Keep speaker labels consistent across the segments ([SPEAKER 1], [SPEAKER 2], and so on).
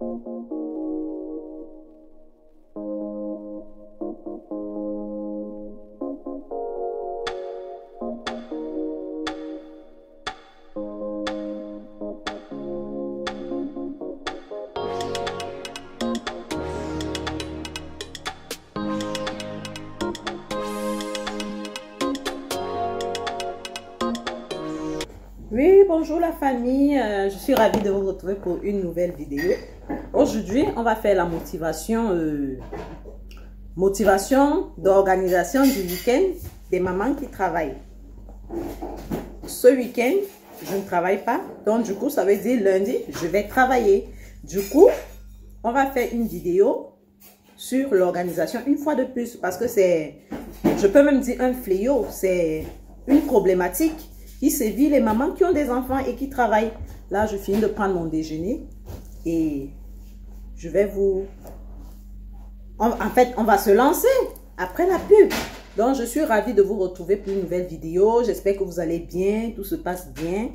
[SPEAKER 1] Oui, bonjour la famille, je suis ravie de vous retrouver pour une nouvelle vidéo. Aujourd'hui, on va faire la motivation d'organisation du week-end des mamans qui travaillent. Ce week-end, je ne travaille pas, donc du coup, ça veut dire lundi, je vais travailler. Du coup, on va faire une vidéo sur l'organisation une fois de plus parce que c'est, je peux même dire un fléau, c'est une problématique qui sévit les mamans qui ont des enfants et qui travaillent. Là, je finis de prendre mon déjeuner et je vais vous... En fait, on va se lancer après la pub. Donc, je suis ravie de vous retrouver pour une nouvelle vidéo. J'espère que vous allez bien, tout se passe bien.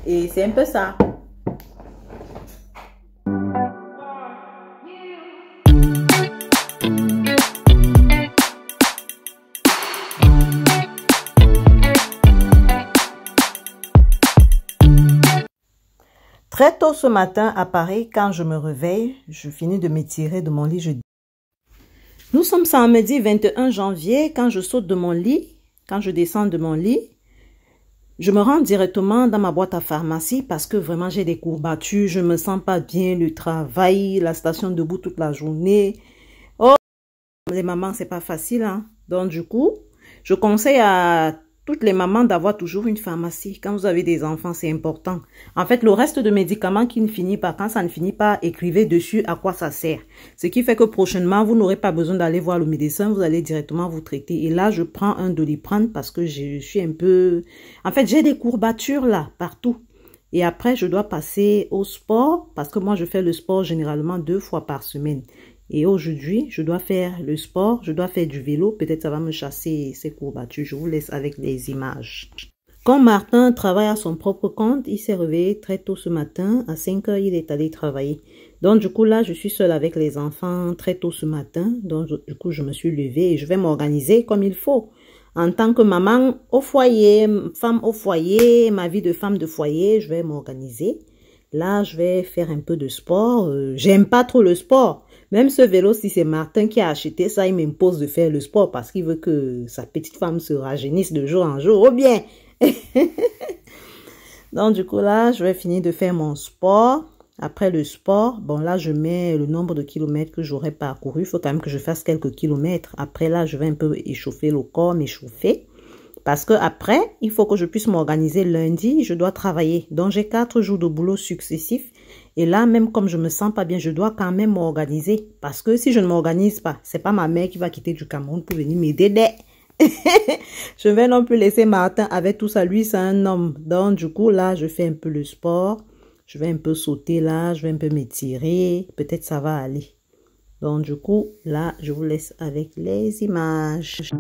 [SPEAKER 1] Et c'est un peu ça. Très tôt ce matin, à Paris, quand je me réveille, je finis de m'étirer de mon lit. Nous sommes samedi 21 janvier. Quand je saute de mon lit, quand je descends de mon lit, je me rends directement dans ma boîte à pharmacie parce que vraiment j'ai des courbatures, je me sens pas bien, le travail, la station debout toute la journée. Oh, les mamans, c'est pas facile, hein. Donc du coup, je conseille à toutes les mamans d'avoir toujours une pharmacie. Quand vous avez des enfants, c'est important. En fait, le reste de médicaments qui ne finit pas, quand ça ne finit pas, écrivez dessus à quoi ça sert. Ce qui fait que prochainement, vous n'aurez pas besoin d'aller voir le médecin, vous allez directement vous traiter. Et là, je prends un Doliprane parce que je suis un peu... En fait, j'ai des courbatures là, partout. Et après, je dois passer au sport parce que moi, je fais le sport généralement 2 fois par semaine. Et aujourd'hui, je dois faire le sport, je dois faire du vélo. Peut-être ça va me chasser ces courbatures. Je vous laisse avec les images. Quand Martin travaille à son propre compte, il s'est réveillé très tôt ce matin. À 5 heures, il est allé travailler. Donc, du coup, là, je suis seule avec les enfants très tôt ce matin. Donc, du coup, je me suis levée et je vais m'organiser comme il faut. En tant que maman au foyer, femme au foyer, ma vie de femme de foyer, je vais m'organiser. Là, je vais faire un peu de sport. J'aime pas trop le sport. Même ce vélo, si c'est Martin qui a acheté ça, il m'impose de faire le sport parce qu'il veut que sa petite femme se rajeunisse de jour en jour. Oh bien! Donc, du coup, là, je vais finir de faire mon sport. Après le sport, bon, là, je mets le nombre de kilomètres que j'aurai parcouru. Il faut quand même que je fasse quelques kilomètres. Après, là, je vais un peu échauffer le corps, m'échauffer. Parce que après, il faut que je puisse m'organiser lundi. Je dois travailler. Donc, j'ai 4 jours de boulot successifs. Et là, même comme je me sens pas bien, je dois quand même m'organiser. Parce que si je ne m'organise pas, c'est pas ma mère qui va quitter du Cameroun pour venir m'aider. Je vais non plus laisser Martin avec tout ça. Lui, c'est un homme. Donc, du coup, là, je fais un peu le sport. Je vais un peu sauter là. Je vais un peu m'étirer. Peut-être ça va aller. Donc, du coup, là, je vous laisse avec les images.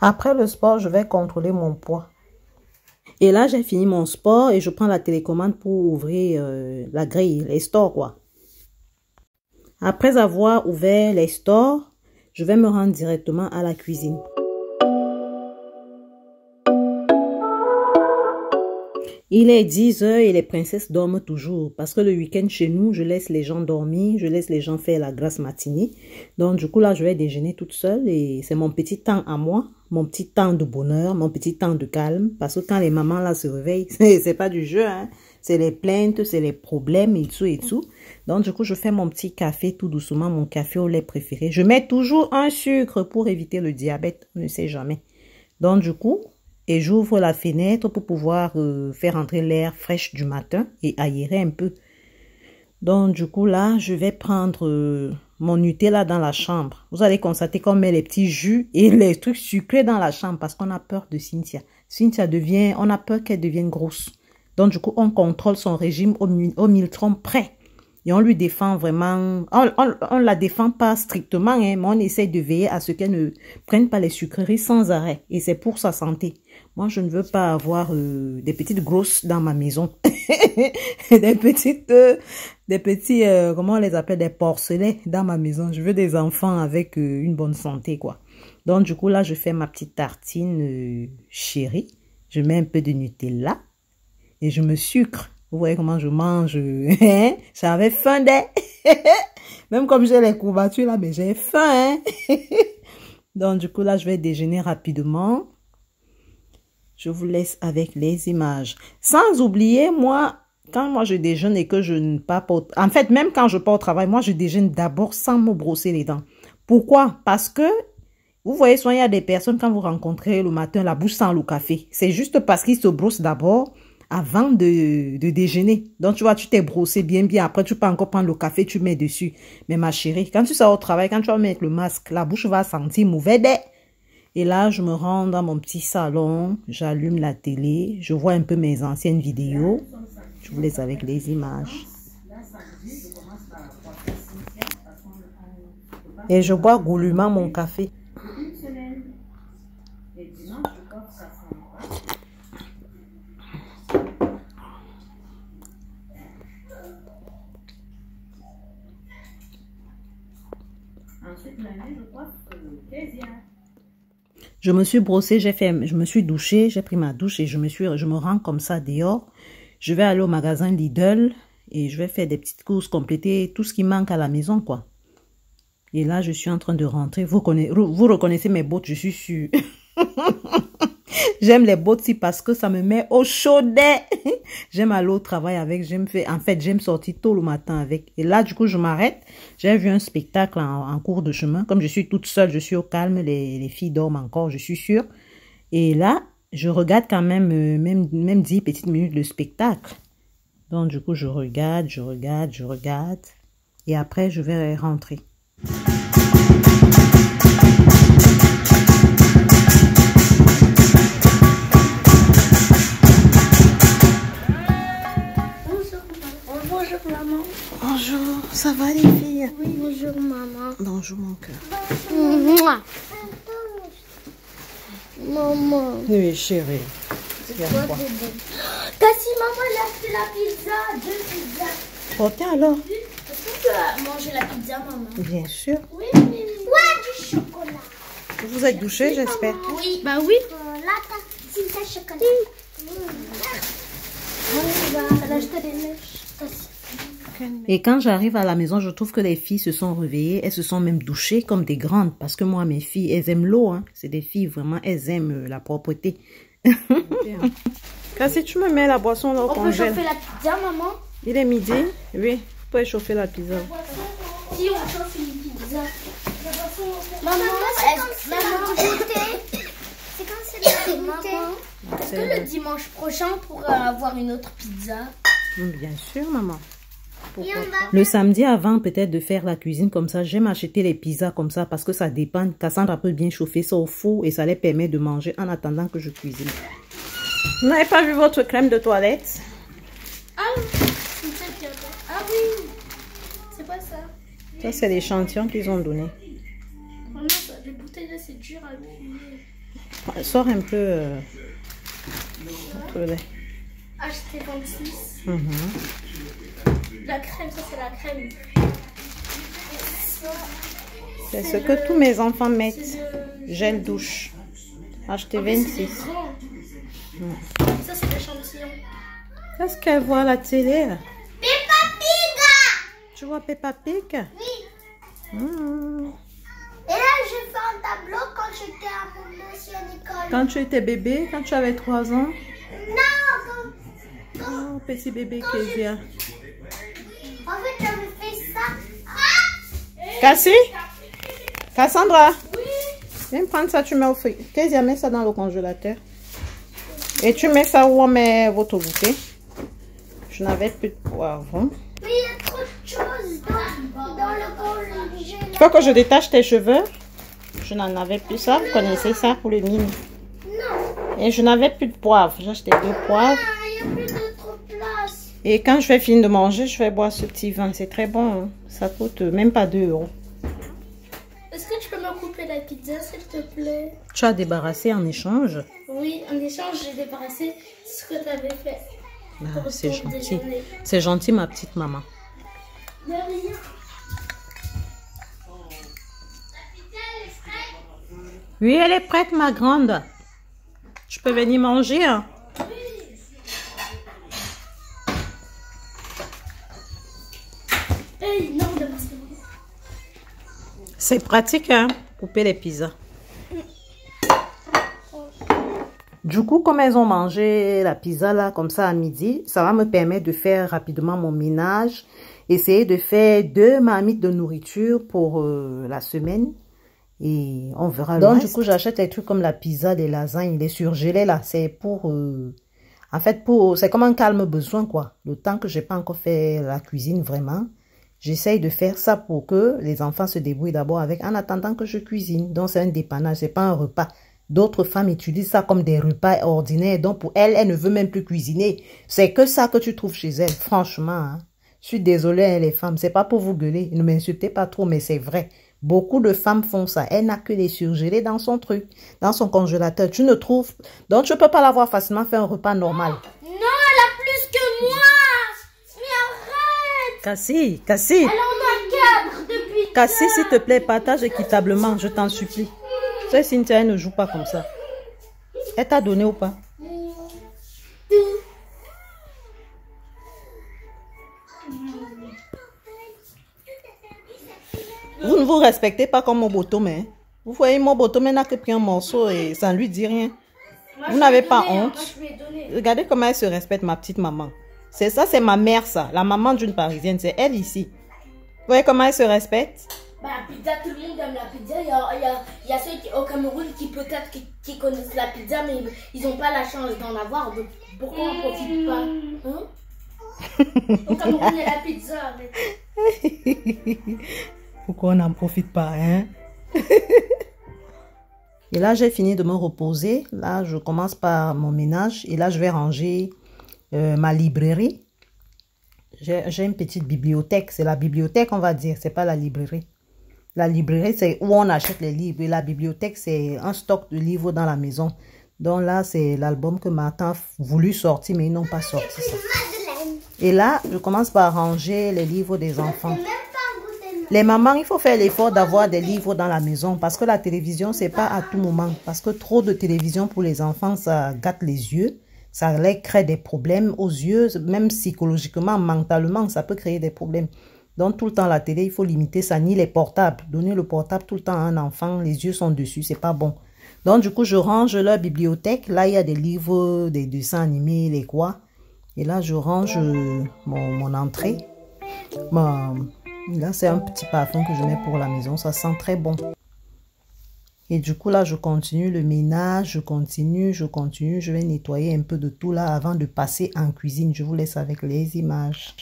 [SPEAKER 1] Après le sport, je vais contrôler mon poids. Et là, j'ai fini mon sport et je prends la télécommande pour ouvrir la grille, les stores, quoi. Après avoir ouvert les stores, je vais me rendre directement à la cuisine. Il est 10 heures et les princesses dorment toujours. Parce que le week-end chez nous, je laisse les gens dormir. Je laisse les gens faire la grasse matinée. Donc, du coup, là, je vais déjeuner toute seule. Et c'est mon petit temps à moi. Mon petit temps de bonheur. Mon petit temps de calme. Parce que quand les mamans, là, se réveillent, c'est pas du jeu, hein. C'est les plaintes, c'est les problèmes et tout et tout. Donc, du coup, je fais mon petit café tout doucement. Mon café au lait préféré. Je mets toujours un sucre pour éviter le diabète. On ne sait jamais. Donc, du coup... Et j'ouvre la fenêtre pour pouvoir faire entrer l'air fraîche du matin et aérer un peu. Donc, du coup, là, je vais prendre mon Nutella dans la chambre. Vous allez constater qu'on met les petits jus et les trucs sucrés dans la chambre parce qu'on a peur de Cynthia. Cynthia on a peur qu'elle devienne grosse. Donc, du coup, on contrôle son régime au millimètre près. Et on lui défend vraiment, on la défend pas strictement, hein, mais on essaie de veiller à ce qu'elle ne prenne pas les sucreries sans arrêt. Et c'est pour sa santé. Moi, je ne veux pas avoir des petites grosses dans ma maison. des petits, comment on les appelle, des porcelets dans ma maison. Je veux des enfants avec une bonne santé, quoi. Donc, du coup, là, je fais ma petite tartine chérie. Je mets un peu de Nutella et je me sucre. Vous voyez comment je mange. J'avais faim, même comme j'ai les courbatures là, mais j'ai faim. Donc, du coup, là, je vais déjeuner rapidement. Je vous laisse avec les images. Sans oublier, moi, quand moi je déjeune et que je ne pars pas... En fait, même quand je pars au travail, moi, je déjeune d'abord sans me brosser les dents. Pourquoi? Parce que, vous voyez, souvent, il y a des personnes, quand vous rencontrez le matin, la bouche sent le café. C'est juste parce qu'ils se brossent d'abord avant de déjeuner. Donc, tu vois, tu t'es brossé bien. Après, tu peux encore prendre le café, tu mets dessus. Mais ma chérie, quand tu sors au travail, quand tu vas mettre le masque, la bouche va sentir mauvais. Et là, je me rends dans mon petit salon, j'allume la télé, je vois un peu mes anciennes vidéos. Je vous laisse avec les images. Et je bois goulûment mon café. Je me suis brossée, je me suis douchée, j'ai pris ma douche et je me rends comme ça dehors. Je vais aller au magasin Lidl et je vais faire des petites courses, compléter tout ce qui manque à la maison, quoi. Et là, je suis en train de rentrer. Vous reconnaissez mes bottes, je suis sûre. J'aime les bottes aussi parce que ça me met au chaudé. J'aime aller au travail avec. En fait, j'aime sortir tôt le matin avec. Et là, du coup, je m'arrête. J'ai vu un spectacle en cours de chemin. Comme je suis toute seule, je suis au calme. Les filles dorment encore, je suis sûre. Et là, je regarde quand même, même 10 petites minutes le spectacle. Donc, du coup, je regarde. Et après, je vais rentrer.
[SPEAKER 2] Bonjour maman.
[SPEAKER 1] Bonjour, ça va les filles?
[SPEAKER 2] Oui, bonjour maman.
[SPEAKER 1] Bonjour mon cœur.
[SPEAKER 2] Mouah. Maman.
[SPEAKER 1] Oui chérie.
[SPEAKER 2] Cassie, maman, elle a acheté la pizza, 2 pizzas.
[SPEAKER 1] Portez alors.
[SPEAKER 2] Est-ce qu'on peut manger la pizza, maman?
[SPEAKER 1] Bien sûr.
[SPEAKER 2] Oui. Ouais, du chocolat.
[SPEAKER 1] Vous êtes douchés, j'espère.
[SPEAKER 2] Oui. Bah oui. Là, t'as chocolat. Elle a acheté des mèches.
[SPEAKER 1] Et quand j'arrive à la maison, je trouve que les filles se sont réveillées. Elles se sont même douchées comme des grandes. Parce que moi, mes filles, elles aiment l'eau. Hein. C'est des filles, vraiment, elles aiment la propreté. Cassie, tu me mets la boisson là au congèle.
[SPEAKER 2] On peut chauffer la pizza, maman?
[SPEAKER 1] Il est midi? Oui, tu peux chauffer la pizza.
[SPEAKER 2] Si on chauffe une pizza. Maman, c'est quand c'est le goûter? Est-ce que le dimanche prochain, on pourra avoir une autre pizza?
[SPEAKER 1] Bien sûr, maman. Le samedi avant peut-être de faire la cuisine comme ça, j'aime acheter les pizzas comme ça parce que ça dépend. Cassandra peut bien chauffer ça au four et ça les permet de manger en attendant que je cuisine. Vous n'avez pas vu votre crème de toilette?
[SPEAKER 2] Ah oui, c'est pas ça.
[SPEAKER 1] Ça c'est l'échantillon qu'ils ont donné.
[SPEAKER 2] Oh non, les bouteilles là c'est dur à appuyer.
[SPEAKER 1] Sors un peu votre lait.
[SPEAKER 2] Acheter 26. La crème, ça c'est la crème.
[SPEAKER 1] C'est ce que tous mes enfants mettent. Gel douche. Acheter 26.
[SPEAKER 2] Ça c'est l'échantillon.
[SPEAKER 1] Qu'est-ce qu'elle voit à la télé là?
[SPEAKER 2] Peppa Pig.
[SPEAKER 1] Tu vois Peppa Pig?
[SPEAKER 2] Oui. Et là j'ai fait un tableau quand j'étais à mon ancienne école.
[SPEAKER 1] Quand tu étais bébé, quand tu avais 3 ans?
[SPEAKER 2] Non,
[SPEAKER 1] Oh, petit bébé Kezia.
[SPEAKER 2] en fait j'avais fait ça.
[SPEAKER 1] Cassie? Cassandra?
[SPEAKER 2] Oui.
[SPEAKER 1] Viens prendre ça, tu mets au frigo. Kezia, mets ça dans le congélateur. Et tu mets ça où on met votre goûter. Je n'avais plus de poivron.
[SPEAKER 2] Mais il y a trop de choses dans le congélateur.
[SPEAKER 1] Tu veux que je détache tes cheveux? Je n'en avais plus ça. Vous connaissez ça pour le mini?
[SPEAKER 2] Non.
[SPEAKER 1] Et je n'avais plus de poivre. J'ai acheté 2 poivres.
[SPEAKER 2] Ah, il n'y a plus d'autre place.
[SPEAKER 1] Et quand je vais finir de manger, je vais boire ce petit vin. C'est très bon. Hein. Ça coûte même pas 2 €.
[SPEAKER 2] Est-ce que tu peux me couper la pizza, s'il te plaît.
[SPEAKER 1] Tu as débarrassé en échange?
[SPEAKER 2] Oui, en échange, j'ai débarrassé ce que tu avais fait.
[SPEAKER 1] Ah, c'est gentil. C'est gentil, ma petite maman.
[SPEAKER 2] De rien.
[SPEAKER 1] Oui, elle est prête, ma grande. Tu peux venir manger, hein?
[SPEAKER 2] Hey, non, de
[SPEAKER 1] c'est pratique, hein, pour couper les pizzas. Du coup, comme elles ont mangé la pizza là, comme ça à midi, ça va me permettre de faire rapidement mon ménage. Essayer de faire 2 marmites de nourriture pour la semaine. Et on verra. Donc, du coup, j'achète les trucs comme la pizza, les lasagnes, les surgelés là. C'est pour... en fait, c'est comme un calme besoin, quoi. Le temps que j'ai pas encore fait la cuisine, vraiment. J'essaye de faire ça pour que les enfants se débrouillent d'abord avec, en attendant que je cuisine. Donc, c'est un dépannage, c'est pas un repas. D'autres femmes utilisent ça comme des repas ordinaires. Donc, pour elles, elle ne veut même plus cuisiner. C'est que ça que tu trouves chez elles, franchement. Hein. Je suis désolée, hein, les femmes. C'est pas pour vous gueuler. Ne m'insultez pas trop, mais c'est vrai. Beaucoup de femmes font ça. Elle n'a que les surgelés dans son truc, dans son congélateur. Tu ne trouves... Donc, tu ne peux pas l'avoir facilement fait un repas normal.
[SPEAKER 2] Non, elle a plus que moi. Mais arrête.
[SPEAKER 1] Cassie, Cassie.
[SPEAKER 2] Elle en a 4 depuis.
[SPEAKER 1] Cassie, s'il te plaît, partage équitablement, je t'en supplie. Ça, Cynthia, elle ne joue pas comme ça. Elle t'a donné ou pas? Vous ne vous respectez pas comme mon bottom, hein? Vous voyez, mon bottom n'a que pris un morceau et ça ne lui dit rien. Vous n'avez pas honte? Regardez comment elle se respecte, ma petite maman. C'est ça, c'est ma mère, ça. La maman d'une Parisienne, c'est elle ici. Vous voyez comment elle se respecte?
[SPEAKER 2] Bah, la pizza, tout le monde aime la pizza. Il y a ceux au Cameroun qui peut-être qui connaissent la pizza, mais ils n'ont pas la chance d'en avoir. Donc, pourquoi on ne profite pas? Hein? Au Cameroun, il y a la pizza. Mais...
[SPEAKER 1] Pourquoi on n'en profite pas, hein? Et là, j'ai fini de me reposer. Là, je commence par mon ménage. Et là, je vais ranger ma librairie. J'ai une petite bibliothèque. C'est la bibliothèque, on va dire. C'est pas la librairie. La librairie, c'est où on achète les livres. Et la bibliothèque, c'est un stock de livres dans la maison. Donc là, c'est l'album que Martin a voulu sortir, mais ils n'ont pas sorti ça. Et là, je commence par ranger les livres des enfants. Les mamans, il faut faire l'effort d'avoir des livres dans la maison. Parce que la télévision, c'est pas à tout moment. Parce que trop de télévision pour les enfants, ça gâte les yeux. Ça leur crée des problèmes aux yeux. Même psychologiquement, mentalement, ça peut créer des problèmes. Donc, tout le temps, la télé, il faut limiter ça, ni les portables. Donner le portable tout le temps à un enfant, les yeux sont dessus, c'est pas bon. Donc, du coup, je range leur bibliothèque. Là, il y a des livres, des dessins animés, les quoi. Et là, je range mon entrée. Là, c'est un petit parfum que je mets pour la maison. Ça sent très bon. Et du coup, là, je continue le ménage. Je continue. Je vais nettoyer un peu de tout là avant de passer en cuisine. Je vous laisse avec les images.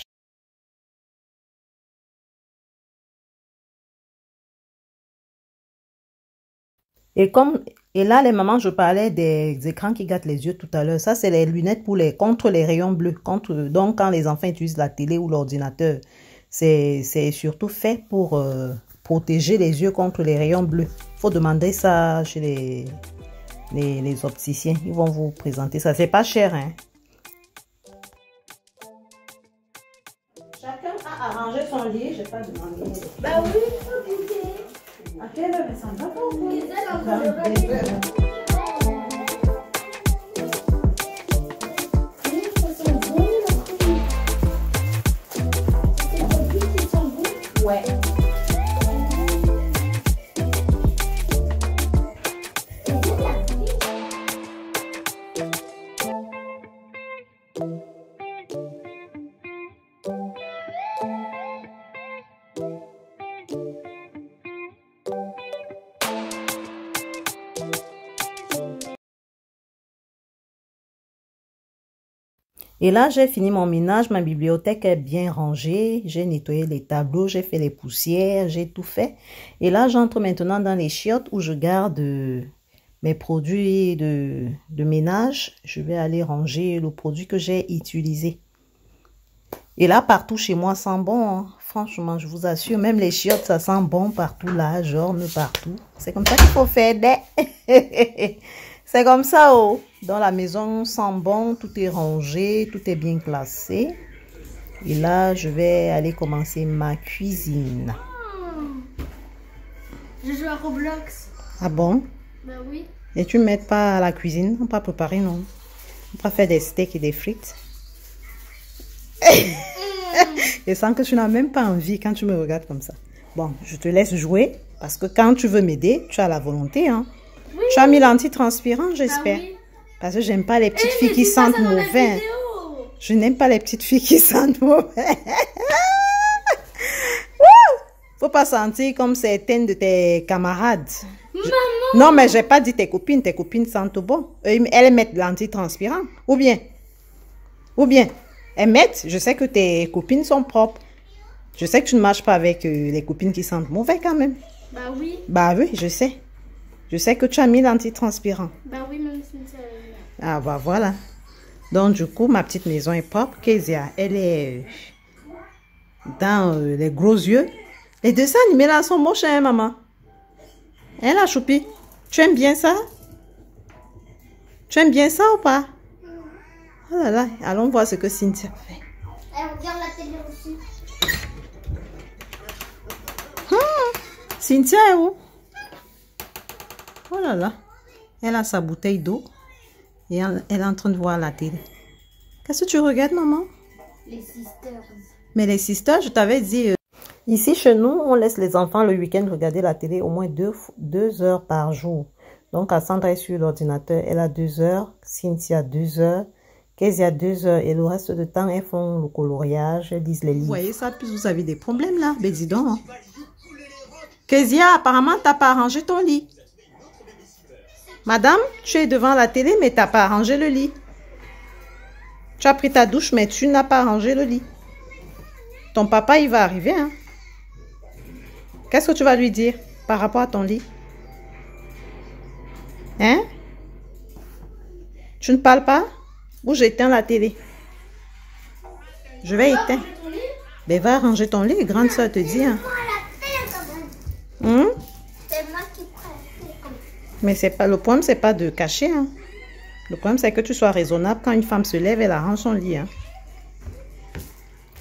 [SPEAKER 1] Et là, les mamans, je parlais des écrans qui gâtent les yeux tout à l'heure. Ça, c'est les lunettes contre les rayons bleus. Donc, quand les enfants utilisent la télé ou l'ordinateur, c'est surtout fait pour protéger les yeux contre les rayons bleus. Il faut demander ça chez les opticiens. Ils vont vous présenter ça. C'est pas cher, hein. Chacun a arrangé son lit. Je n'ai pas demandé.
[SPEAKER 2] Bah oui, il faut goûter.
[SPEAKER 1] À quelle heure ça va pas? Ouais. Et là, j'ai fini mon ménage, ma bibliothèque est bien rangée, j'ai nettoyé les tableaux, j'ai fait les poussières, j'ai tout fait. Et là, j'entre maintenant dans les chiottes où je garde mes produits de ménage. Je vais aller ranger le produit que j'ai utilisé. Et là, partout chez moi, ça sent bon. Hein. Franchement, je vous assure, même les chiottes, ça sent bon partout là, genre partout. C'est comme ça qu'il faut faire des... C'est comme ça, oh. Dans la maison, on sent bon, tout est rangé, tout est bien classé. Et là, je vais aller commencer ma cuisine.
[SPEAKER 2] Je joue à Roblox.
[SPEAKER 1] Ah bon?
[SPEAKER 2] Ben oui.
[SPEAKER 1] Et tu ne m'aides pas à la cuisine? On ne peut pas préparer, non? On peut faire des steaks et des frites. Et sans que tu n'as même pas envie quand tu me regardes comme ça. Bon, je te laisse jouer. Parce que quand tu veux m'aider, tu as la volonté, hein? Oui. Tu as mis l'antitranspirant, j'espère. Oui. Parce que j'aime pas les petites filles qui sentent mauvais. Je n'aime pas les petites filles qui sentent mauvais. Faut pas sentir comme certaines de tes camarades.
[SPEAKER 2] Maman.
[SPEAKER 1] Non, mais j'ai pas dit tes copines. Tes copines sentent bon. Elles mettent l'antitranspirant. Ou bien, elles mettent. Je sais que tes copines sont propres. Je sais que tu ne marches pas avec les copines qui sentent mauvais quand même.
[SPEAKER 2] Bah oui.
[SPEAKER 1] Bah oui, je sais. Je sais que tu as mis l'antitranspirant.
[SPEAKER 2] Bah oui, même si c'est...
[SPEAKER 1] Ah bah voilà. Donc du coup, ma petite maison est propre. Kezia, elle est dans les gros yeux. Les dessins animés là sont moches, hein, maman? Hein, la choupie? Tu aimes bien ça? Tu aimes bien ça ou pas? Oh là là, allons voir ce que Cynthia fait.
[SPEAKER 2] Elle regarde la télé aussi.
[SPEAKER 1] Cynthia est où? Oh là là. Elle a sa bouteille d'eau. Et elle est en train de voir la télé. Qu'est-ce que tu regardes, maman?
[SPEAKER 2] Les sisters.
[SPEAKER 1] Mais les sisters, je t'avais dit... Ici, chez nous, on laisse les enfants le week-end regarder la télé au moins 2 heures par jour. Donc, Cassandra est sur l'ordinateur. Elle a 2 heures. Cynthia, 2 heures. Kezia, 2 heures. Et le reste du temps, elles font le coloriage. Elles lisent les livres. Vous voyez ça? Puis vous avez des problèmes là. Mais dis donc. Hein. Kezia, apparemment, tu n'as pas arrangé ton lit. Madame, tu es devant la télé, mais tu n'as pas arrangé le lit. Tu as pris ta douche, mais tu n'as pas arrangé le lit. Ton papa, il va arriver, hein. Qu'est-ce que tu vas lui dire par rapport à ton lit? Hein? Tu ne parles pas? Ou j'éteins la télé? Je vais éteindre. Mais va arranger ton lit, grande soeur te dit, hein.
[SPEAKER 2] C'est moi qui prends.
[SPEAKER 1] Mais c'est pas le problème, c'est pas de cacher, hein. Le problème, c'est que tu sois raisonnable. Quand une femme se lève, elle arrange son lit, hein.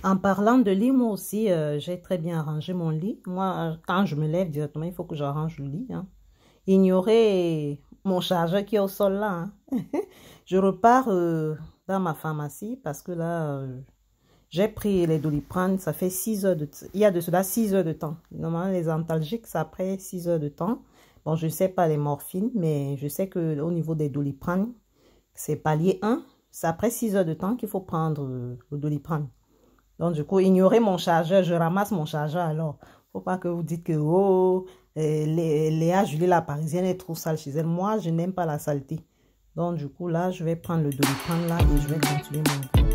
[SPEAKER 1] En parlant de lit, moi aussi, j'ai très bien arrangé mon lit. Moi, quand je me lève directement, il faut que j'arrange le lit. Hein. Ignorez mon chargeur qui est au sol là. Hein. Je repars dans ma pharmacie parce que là, j'ai pris les Doliprane. Ça fait 6 heures de temps. Il y a de cela 6 heures de temps. Normalement, les antalgiques, ça après 6 heures de temps. Bon, je ne sais pas les morphines, mais je sais qu'au niveau des Doliprane, c'est palier 1. C'est après 6 heures de temps qu'il faut prendre le Doliprane. Donc, du coup, ignorez mon chargeur. Je ramasse mon chargeur alors. Faut pas que vous dites que, oh, Léa Julie, la parisienne, est trop sale chez elle. Moi, je n'aime pas la saleté. Donc, du coup, là, je vais prendre le Doliprane là et je vais continuer mon cours.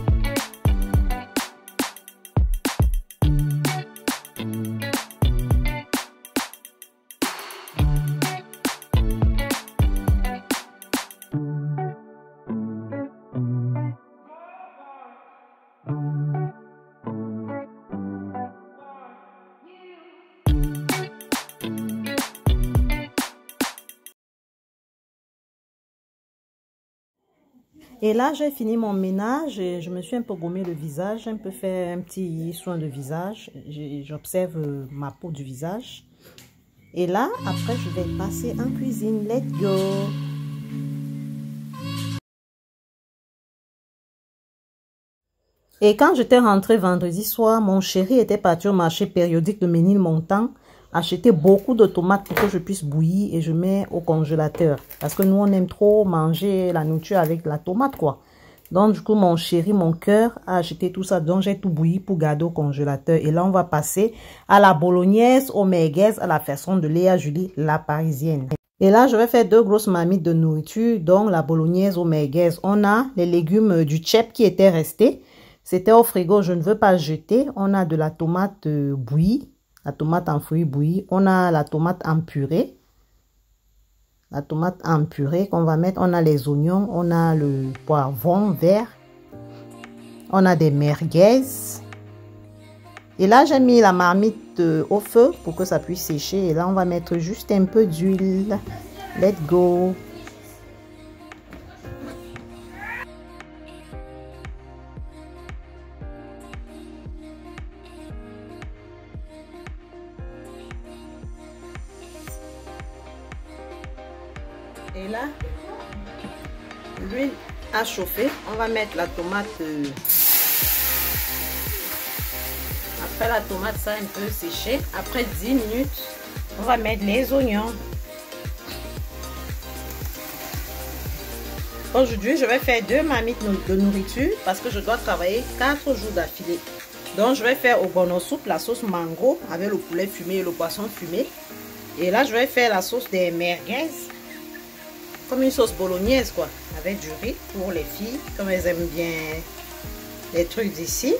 [SPEAKER 1] Et là, j'ai fini mon ménage et je me suis un peu gommé le visage, un peu fait un petit soin de visage. J'observe ma peau du visage. Et là, après, je vais passer en cuisine. Let's go! Et quand j'étais rentrée vendredi soir, mon chéri était parti au marché périodique de Ménilmontant acheter beaucoup de tomates pour que je puisse bouillir et je mets au congélateur. Parce que nous, on aime trop manger la nourriture avec la tomate, quoi. Donc, du coup, mon chéri, mon cœur, a acheté tout ça. Donc, j'ai tout bouilli pour garder au congélateur. Et là, on va passer à la bolognaise au merguez à la façon de Léa Julie, la parisienne. Et là, je vais faire 2 grosses marmites de nourriture. Donc, la bolognaise au merguez. On a les légumes du tchèp qui étaient restés. C'était au frigo, je ne veux pas jeter. On a de la tomate bouillie. La tomate en fruits bouillis. On a la tomate en purée. La tomate en purée qu'on va mettre. On a les oignons. On a le poivron vert. On a des merguez. Et là, j'ai mis la marmite au feu pour que ça puisse sécher. Et là, on va mettre juste un peu d'huile. Let's go. Et là, l'huile a chauffé. On va mettre la tomate. Après la tomate, ça a un peu séché. Après 10 minutes, on va mettre les oignons. Aujourd'hui, je vais faire 2 marmites de nourriture parce que je dois travailler 4 jours d'affilée. Donc, je vais faire au bono soupe la sauce mango avec le poulet fumé et le poisson fumé. Et là, je vais faire la sauce des merguez. Comme une sauce bolognaise quoi, avec du riz pour les filles, comme elles aiment bien les trucs d'ici.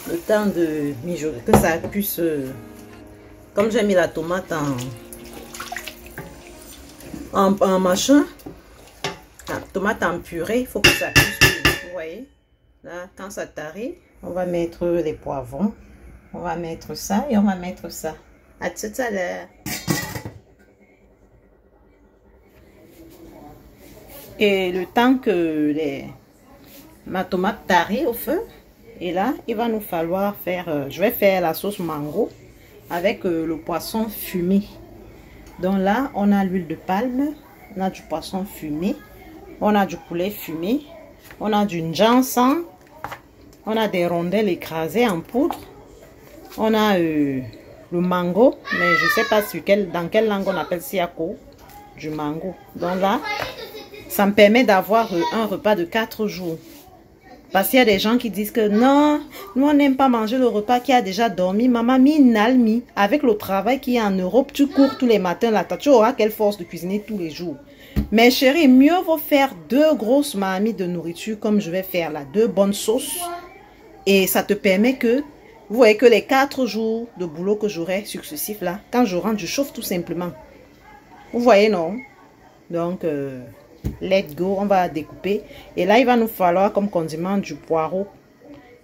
[SPEAKER 1] Le temps de mijoter, que ça puisse, comme j'ai mis la tomate en machin, la tomate en purée, il faut que ça puisse, vous voyez, là quand ça tarit, on va mettre les poivrons, on va mettre ça et on va mettre ça. À tout à l'heure. Et le temps que ma tomate tarit au feu. Et là, il va nous falloir faire, je vais faire la sauce mango avec le poisson fumé. Donc là, on a l'huile de palme, on a du poisson fumé, on a du poulet fumé, on a du ginseng, on a des rondelles écrasées en poudre, on a le mango, mais je ne sais pas dans quelle langue on appelle siako, du mango. Donc là, ça me permet d'avoir un repas de 4 jours. Parce qu'il y a des gens qui disent que non, nous on n'aime pas manger le repas qui a déjà dormi. Maman, mi. Avec le travail qui est en Europe, tu cours tous les matins là, tu auras quelle force de cuisiner tous les jours. Mais chérie, mieux vaut faire 2 grosses marmites de nourriture comme je vais faire là, 2 bonnes sauces. Et ça te permet que, vous voyez que les 4 jours de boulot que j'aurai successifs là, quand je rentre, je chauffe tout simplement. Vous voyez non? Donc... let's go, on va découper. Et là, il va nous falloir comme condiment du poireau,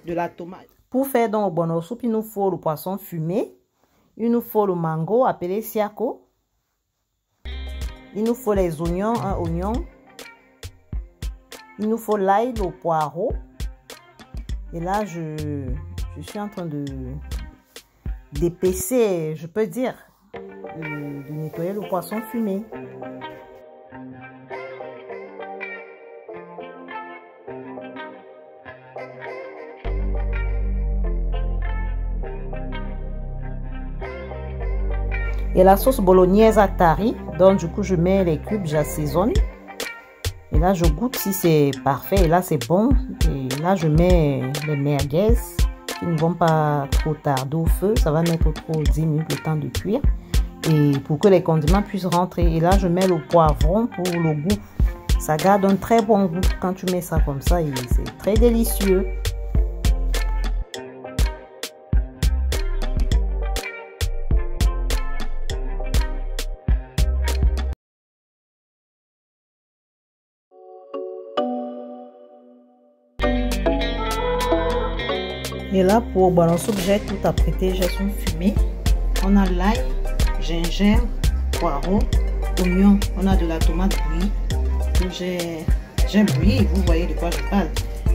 [SPEAKER 1] de la tomate. Pour faire donc au bono soupe, il nous faut le poisson fumé. Il nous faut le mango appelé siako. Il nous faut les oignons, un oignon. Il nous faut l'ail, le poireau. Et là, je suis en train d'épaisser, je peux dire, de nettoyer le poisson fumé. Et la sauce bolognaise a tari, donc du coup je mets les cubes, j'assaisonne. Et là je goûte si c'est parfait, et là c'est bon. Et là je mets les merguez qui ne vont pas trop tarder au feu, ça va mettre trop 10 minutes le temps de cuire. Et pour que les condiments puissent rentrer. Et là je mets le poivron pour le goût. Ça garde un très bon goût quand tu mets ça comme ça, et c'est très délicieux. Et là, pour bono soupe, j'ai tout apprêté, j'ai son fumé. On a l'ail, gingembre, poireau, oignon. On a de la tomate bouillie que j'ai bouillie. Vous voyez de quoi je parle.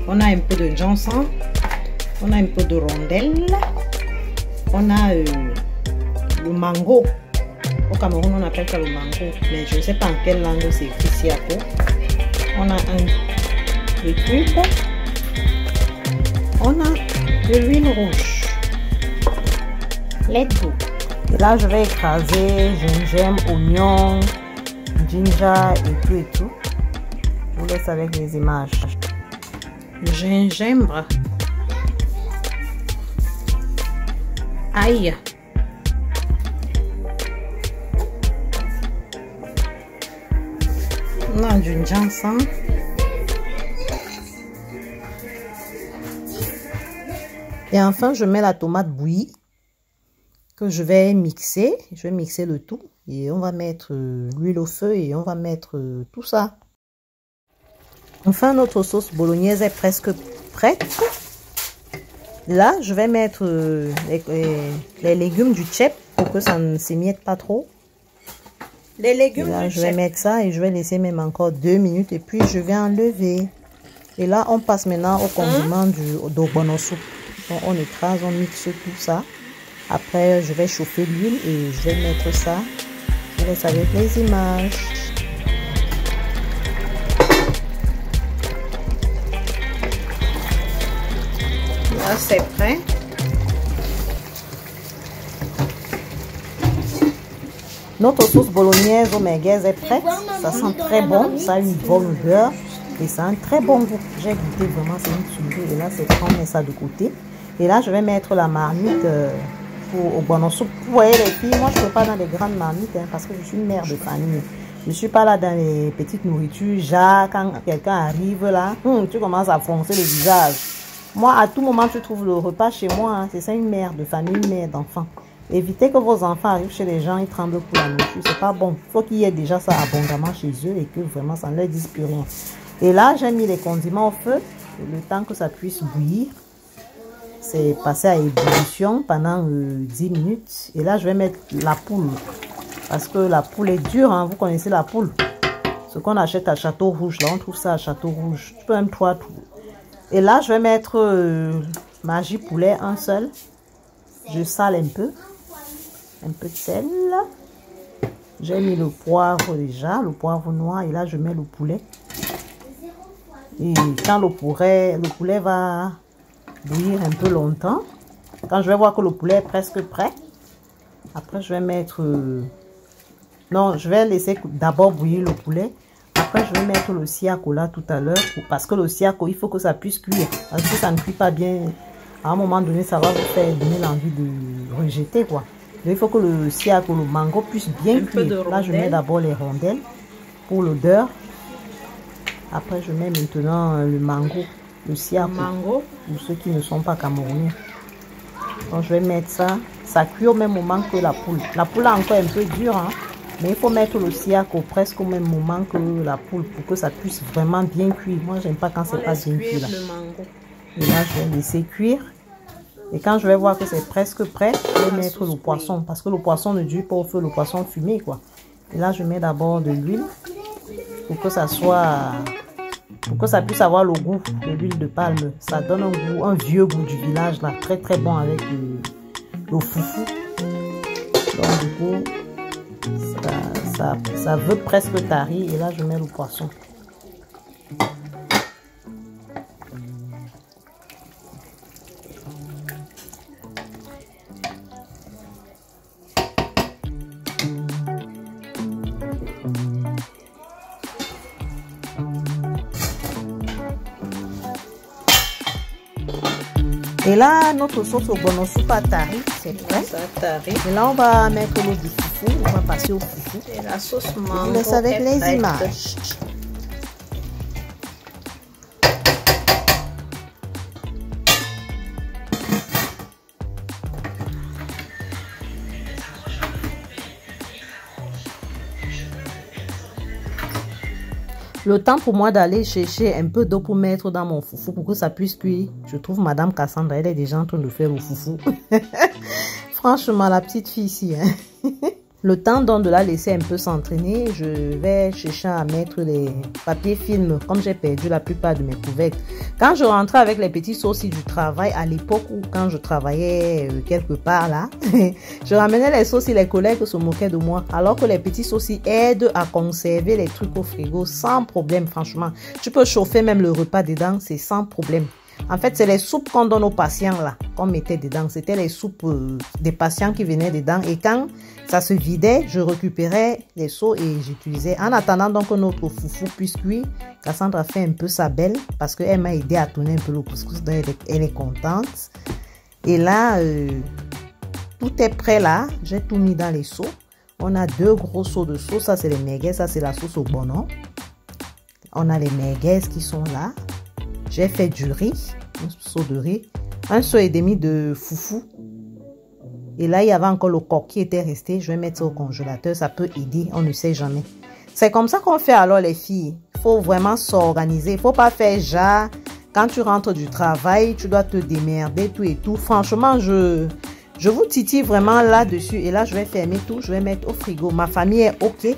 [SPEAKER 1] On a un peu de ginseng. On a un peu de rondelles. On a le mango Au Cameroun, on appelle ça le mango, mais je ne sais pas en quelle langue c'est écrit siako. On a des cubes. On a de l'huile rouge. Let's go. Et là, je vais écraser gingembre, oignon, ginger et tout et tout. Je vous laisse avec les images. Le gingembre. Aïe. On a du ginseng. Et enfin, je mets la tomate bouillie que je vais mixer. Je vais mixer le tout et on va mettre l'huile au feu et on va mettre tout ça. Enfin, notre sauce bolognaise est presque prête. Là, je vais mettre les légumes du tchèp pour que ça ne s'émiette pas trop. Les légumes là, je vais mettre ça et je vais laisser même encore 2 minutes et puis je vais enlever. Et là, on passe maintenant au condiment d'ogbono soup. On écrase, on mixe tout ça. Après, je vais chauffer l'huile et je vais mettre ça. Je laisse avec les images. Là, c'est prêt. Notre sauce bolognaise au merguez est prête. Ça sent très bon. Ça a une bonne odeur et ça a un très bon goût. J'ai goûté vraiment, c'est une tuerie. Et là, c'est quand on met ça de côté. Et là, je vais mettre la marmite au ogbono soup. Vous voyez les filles, moi je ne peux pas dans les grandes marmites parce que je suis une mère de famille. Je ne suis pas là dans les petites nourritures. Genre, quand quelqu'un arrive là, tu commences à foncer le visage. Moi, à tout moment, tu trouves le repas chez moi. Hein. C'est ça une mère de famille, une mère d'enfants. Évitez que vos enfants arrivent chez les gens et tremblent pour la nourriture. C'est pas bon. Il faut qu'il y ait déjà ça abondamment chez eux et que vraiment ça ne leur dise plus rien. Et là, j'ai mis les condiments au feu. Le temps que ça puisse bouillir. C'est passé à ébullition pendant 10 minutes. Et là, je vais mettre la poule. Parce que la poule est dure. Hein. Vous connaissez la poule. Ce qu'on achète à Château Rouge. Là, on trouve ça à Château Rouge. Tu peux même trouver tout. Et là, je vais mettre Maggi poulet, un seul. Je sale un peu. Un peu de sel. J'ai mis le poivre déjà. Le poivre noir. Et là, je mets le poulet. Et quand le poulet va bouillir un peu longtemps. Quand je vais voir que le poulet est presque prêt. Après, je vais mettre... Non, je vais laisser d'abord bouillir le poulet. Après, je vais mettre le siako là tout à l'heure. Parce que le siako, il faut que ça puisse cuire. Parce que ça ne cuit pas bien. À un moment donné, ça va vous faire donner l'envie de rejeter, quoi. Donc, il faut que le siako, le mango, puisse bien cuire. Là, je mets d'abord les rondelles pour l'odeur. Après, je mets maintenant le mango, le siako. Pour ceux qui ne sont pas camerounais. Donc, je vais mettre ça. Ça cuit au même moment que la poule. La poule est encore un peu dure, hein. Mais il faut mettre le siako presque au même moment que la poule pour que ça puisse vraiment bien cuire. Moi, j'aime pas quand c'est pas bien cuit là. Et là, je vais laisser cuire. Et quand je vais voir que c'est presque prêt, je vais mettre le poisson. Parce que le poisson ne dure pas au feu, le poisson fumé, quoi. Et là, je mets d'abord de l'huile pour que ça soit... Pour que ça puisse avoir le goût de l'huile de palme. Ça donne un goût, un vieux goût du village là. Très très bon avec le foufou. Donc du coup... Ça veut presque tarir et là je mets le poisson. Et là, notre sauce au ogbono soup a tari, c'est prêt. Ça tari. Et là, on va mettre l'eau du foufou. On va passer au foufou. Et la sauce mango. Je vous laisse avec les images. Le temps pour moi d'aller chercher un peu d'eau pour mettre dans mon foufou pour que ça puisse cuire. Je trouve Madame Cassandra, elle est déjà en train de faire le foufou. Franchement, la petite fille ici. Hein. Le temps donc de la laisser un peu s'entraîner, je vais chercher à mettre les papiers films comme j'ai perdu la plupart de mes couvercles. Quand je rentrais avec les petits saucisses du travail, à l'époque où quand je travaillais quelque part là, je ramenais les saucisses, les collègues se moquaient de moi. Alors que les petits saucisses aident à conserver les trucs au frigo sans problème, franchement. Tu peux chauffer même le repas dedans, c'est sans problème. En fait, c'est les soupes qu'on donne aux patients là, qu'on mettait dedans. C'était les soupes des patients qui venaient dedans. Et quand ça se vidait, je récupérais les seaux et j'utilisais. En attendant donc que notre foufou puisse cuire, Cassandra fait un peu sa belle parce qu'elle m'a aidé à tourner un peu le couscous. Donc elle est contente. Et là, tout est prêt là. J'ai tout mis dans les seaux. On a 2 gros seaux de sauce. Ça, c'est les merguez. Ça, c'est la sauce au bono. On a les merguez qui sont là. J'ai fait du riz, un seau de riz, un seau et demi de foufou. Et là, il y avait encore le coq qui était resté. Je vais mettre ça au congélateur. Ça peut aider, on ne sait jamais. C'est comme ça qu'on fait alors les filles. Il faut vraiment s'organiser. Il ne faut pas faire genre, quand tu rentres du travail, tu dois te démerder, tout et tout. Franchement, je vous titille vraiment là-dessus. Et là, je vais fermer tout. Je vais mettre au frigo. Ma famille est OK.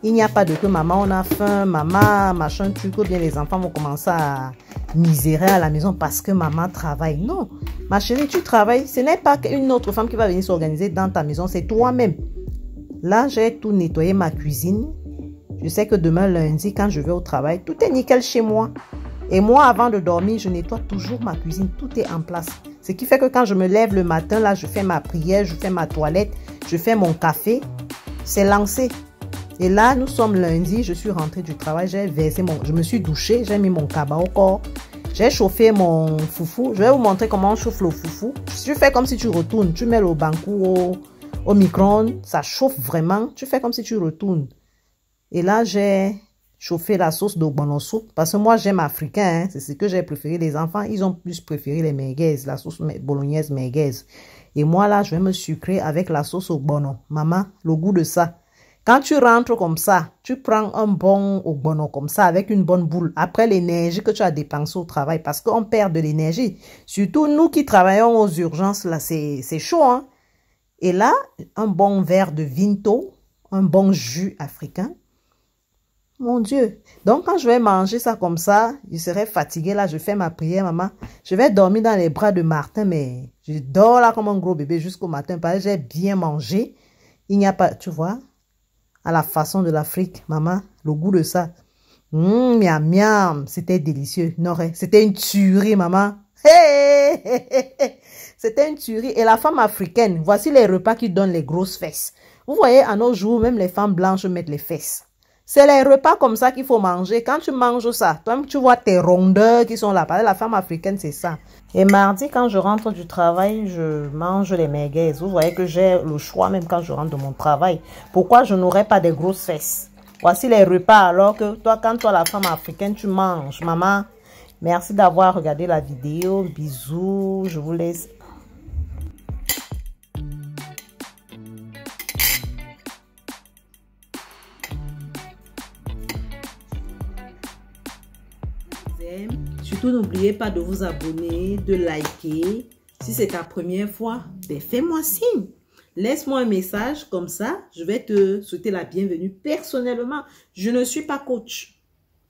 [SPEAKER 1] Il n'y a pas de que maman, on a faim, maman, machin, truc, ou bien les enfants vont commencer à misérer à la maison parce que maman travaille. Non, ma chérie, tu travailles. Ce n'est pas une autre femme qui va venir s'organiser dans ta maison, c'est toi-même. Là, j'ai tout nettoyé ma cuisine. Je sais que demain, lundi, quand je vais au travail, tout est nickel chez moi. Et moi, avant de dormir, je nettoie toujours ma cuisine. Tout est en place. Ce qui fait que quand je me lève le matin, là, je fais ma prière, je fais ma toilette, je fais mon café. C'est lancé. Et là, nous sommes lundi, je suis rentrée du travail, j'ai versé je me suis douchée, j'ai mis mon cabas au corps, j'ai chauffé mon foufou. Je vais vous montrer comment on chauffe le foufou. Tu fais comme si tu retournes, tu mets le bankou au micro-ondes, ça chauffe vraiment. Tu fais comme si tu retournes. Et là, j'ai chauffé la sauce d'ogbono soupe parce que moi, j'aime africain, hein, c'est ce que j'ai préféré. Les enfants, ils ont plus préféré les merguez, la sauce bolognaise merguez. Et moi, là, je vais me sucrer avec la sauce ogbono. Maman, le goût de ça. Quand tu rentres comme ça, tu prends un bon ogbono comme ça avec une bonne boule. Après l'énergie que tu as dépensée au travail, parce qu'on perd de l'énergie. Surtout nous qui travaillons aux urgences, là, c'est chaud. Hein? Et là, un bon verre de Vinto, un bon jus africain. Mon Dieu. Donc, quand je vais manger ça comme ça, je serai fatiguée. Là, je fais ma prière, maman. Je vais dormir dans les bras de Martin, mais je dors là comme un gros bébé jusqu'au matin parce que j'ai bien mangé. Il n'y a pas, tu vois, à la façon de l'Afrique, maman, le goût de ça. Miam, miam, c'était délicieux. Non, c'était une tuerie, maman. Hey, hey, hey, hey. C'était une tuerie. Et la femme africaine, voici les repas qui donnent les grosses fesses. Vous voyez, à nos jours, même les femmes blanches mettent les fesses. C'est les repas comme ça qu'il faut manger. Quand tu manges ça, toi, tu vois tes rondeurs qui sont là. Parce que la femme africaine, c'est ça. Et mardi, quand je rentre du travail, je mange les merguez. Vous voyez que j'ai le choix même quand je rentre de mon travail. Pourquoi je n'aurais pas des grosses fesses? Voici les repas alors que toi, quand toi, la femme africaine, tu manges. Maman, merci d'avoir regardé la vidéo. Bisous, je vous laisse. Surtout, n'oubliez pas de vous abonner, de liker. Si c'est ta première fois, ben fais-moi signe. Laisse-moi un message comme ça. Je vais te souhaiter la bienvenue personnellement. Je ne suis pas coach,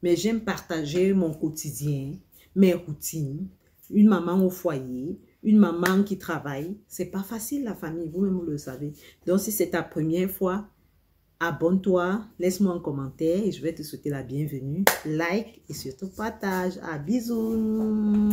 [SPEAKER 1] mais j'aime partager mon quotidien, mes routines. Une maman au foyer, une maman qui travaille. C'est pas facile la famille, vous-même vous le savez. Donc, si c'est ta première fois, abonne-toi, laisse-moi un commentaire et je vais te souhaiter la bienvenue. Like et surtout partage. À bisous.